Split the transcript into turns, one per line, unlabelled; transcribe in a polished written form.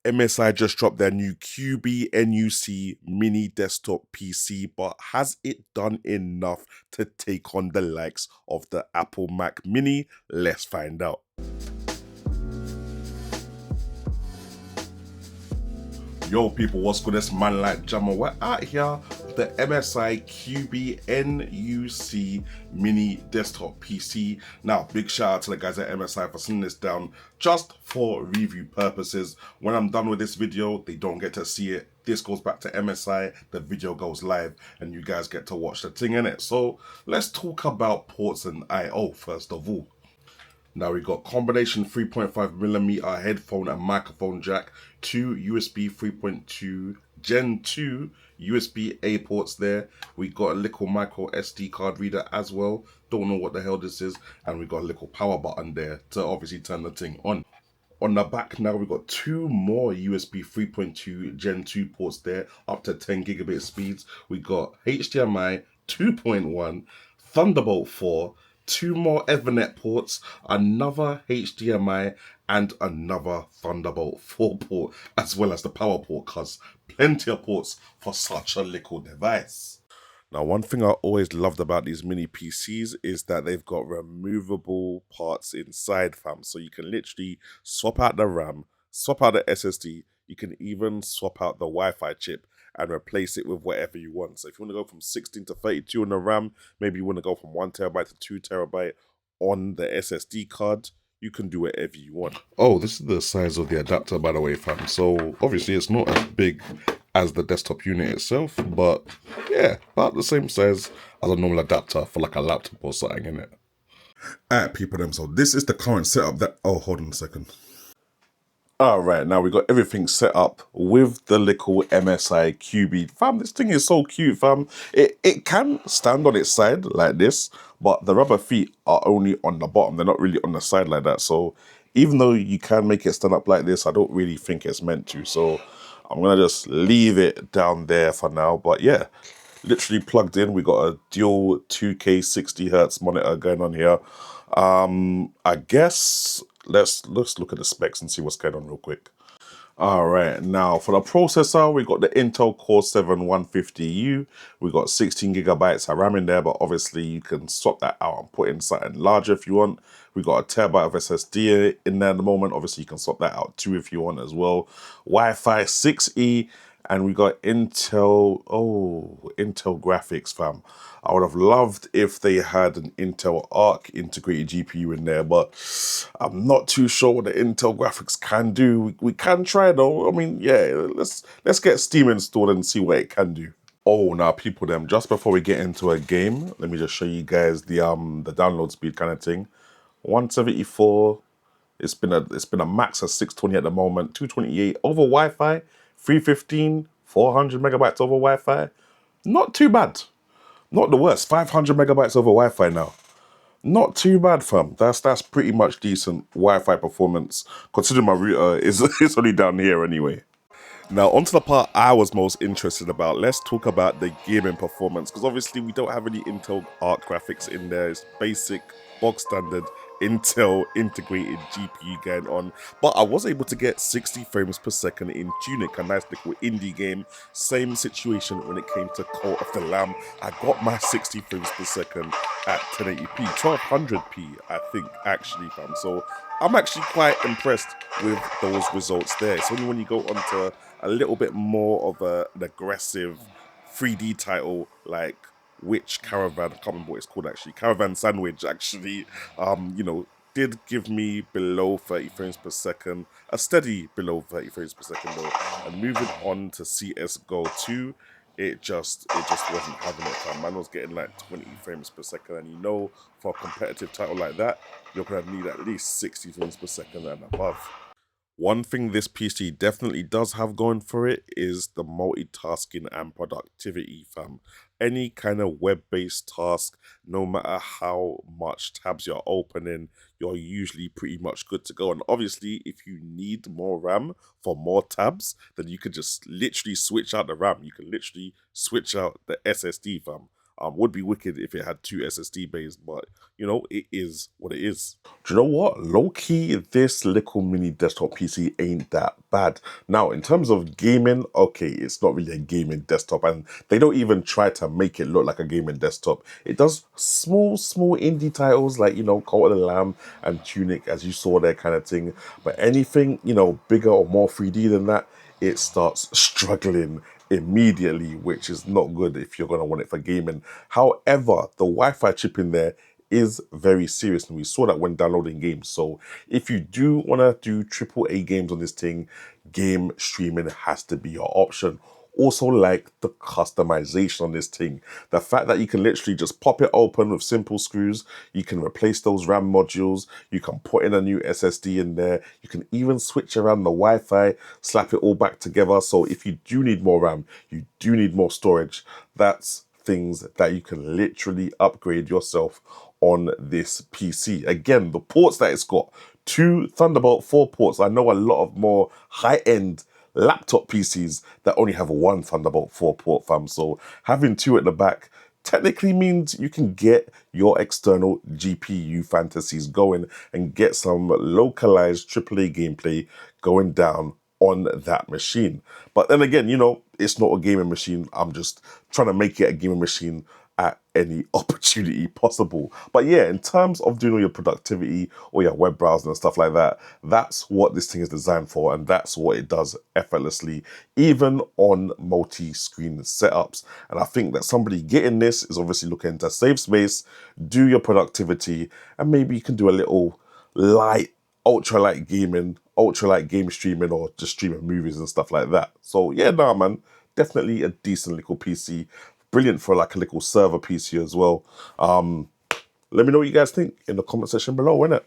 MSI just dropped their new QB NUC mini desktop PC, but has it done enough to take on the likes of the Apple Mac Mini? Let's find out. Yo people, what's good? It's man like Jamo. We're out here with the MSI CUBI NUC mini desktop PC. Now, big shout out to the guys at MSI for sending this down just for review purposes. When I'm done with this video, they don't get to see it. This goes back to MSI, the video goes live, and you guys get to watch the thing in it. So let's talk about ports and I/O first of all. Now we got combination 3.5mm headphone and microphone jack, two USB 3.2 Gen 2 USB-A ports there. We got a little micro SD card reader as well. Don't know what the hell this is. And we got a little power button there to obviously turn the thing on. On the back now, we got two more USB 3.2 Gen 2 ports there, up to 10 gigabit speeds. We got HDMI 2.1, Thunderbolt 4, two more Ethernet ports, another HDMI, and another Thunderbolt 4 port, as well as the power port, cause plenty of ports for such a little device. Now, one thing I always loved about these mini PCs is that they've got removable parts inside, fam. So you can literally swap out the RAM, swap out the SSD, you can even swap out the Wi-Fi chip and replace it with whatever you want. So if you want to go from 16 to 32 on the RAM, maybe you want to go from 1 terabyte to 2 terabyte on the SSD card, you can do whatever you want. Oh, this is the size of the adapter, by the way, fam. So obviously it's not as big as the desktop unit itself, but yeah, about the same size as a normal adapter for like a laptop or something, in it. Alright, people, them. So this is the current setup that. Oh, hold on a second. Alright, now we got everything set up with the little MSI CUBI. Fam, this thing is so cute, fam. It can stand on its side like this, but the rubber feet are only on the bottom. They're not really on the side like that. So even though you can make it stand up like this, I don't really think it's meant to. So I'm going to just leave it down there for now. But yeah, literally plugged in. We got a dual 2K 60Hz monitor going on here. I guess let's look at the specs and see what's going on real quick. All right, now for the processor, we got the Intel Core 7 150U. We got 16 gigabytes of RAM in there, but obviously you can swap that out and put in something larger if you want. We got a terabyte of SSD in there at the moment. Obviously, you can swap that out too if you want as well. Wi-Fi 6E, and we got Intel graphics, fam. I would have loved if they had an Intel Arc integrated GPU in there, but I'm not too sure what the Intel graphics can do. We can try though. I mean, yeah, let's get Steam installed and see what it can do. Oh, now people, them, just before we get into a game, let me just show you guys the download speed kind of thing. 174. It's been a max of 620 at the moment. 228 over Wi-Fi. 315, 400 megabytes over Wi-Fi. Not too bad. Not the worst. 500 megabytes over Wi-Fi now. Not too bad, fam. That's pretty much decent Wi-Fi performance, considering my router is only down here anyway. Now, onto the part I was most interested about. Let's talk about the gaming performance, because obviously we don't have any Intel Arc graphics in there. It's basic, bog standard Intel integrated GPU going on, but I was able to get 60 frames per second in Tunic, a nice little indie game. Same situation when it came to Cult of the Lamb. I got my 60 frames per second at 1080p, 1200p, I think, actually, fam. So I'm actually quite impressed with those results there. It's only when you go onto a little bit more of an aggressive 3D title like Which Caravan, I can't remember what it's called actually, Caravan Sandwich actually, did give me below 30 frames per second, a steady below 30 frames per second though. And moving on to CSGO 2, it just wasn't having it, fam. Man was getting like 20 frames per second, and for a competitive title like that, you're gonna need at least 60 frames per second and above. One thing this PC definitely does have going for it is the multitasking and productivity, fam. Any kind of web-based task, no matter how much tabs you're opening, you're usually pretty much good to go. And obviously, if you need more RAM for more tabs, then you can just literally switch out the RAM. You can literally switch out the SSD, fam. Would be wicked if it had two SSD bays, but you know, it is what it is. Do you know what? Low key, this little mini desktop PC ain't that bad. Now, in terms of gaming, okay, it's not really a gaming desktop, and they don't even try to make it look like a gaming desktop. It does small indie titles like, you know, Cult of the Lamb and Tunic, as you saw there, kind of thing. But anything, you know, bigger or more 3D than that, it starts struggling immediately, which is not good if you're going to want it for gaming. However, the Wi-Fi chip in there is very serious, and we saw that when downloading games. So if you do want to do AAA games on this thing, game streaming has to be your option. Also, like the customization on this thing, the fact that you can literally just pop it open with simple screws, you can replace those RAM modules, you can put in a new SSD in there, you can even switch around the Wi-Fi, slap it all back together. So if you do need more RAM, you do need more storage, that's things that you can literally upgrade yourself on this PC. Again, the ports that it's got, two Thunderbolt 4 ports. I know a lot of more high-end laptop PCs that only have one Thunderbolt 4 port, fam. So having two at the back technically means you can get your external GPU fantasies going and get some localized AAA gameplay going down on that machine. But then again, you know, it's not a gaming machine. I'm just trying to make it a gaming machine at any opportunity possible. But yeah, in terms of doing all your productivity or your web browsing and stuff like that, that's what this thing is designed for, and that's what it does effortlessly, even on multi-screen setups. And I think that somebody getting this is obviously looking to save space, do your productivity, and maybe you can do a little light, ultra light gaming, ultra light game streaming, or just streaming movies and stuff like that. So yeah, nah, man, definitely a decent little PC. Brilliant for like a little server PC as well. Let me know what you guys think in the comment section below, innit?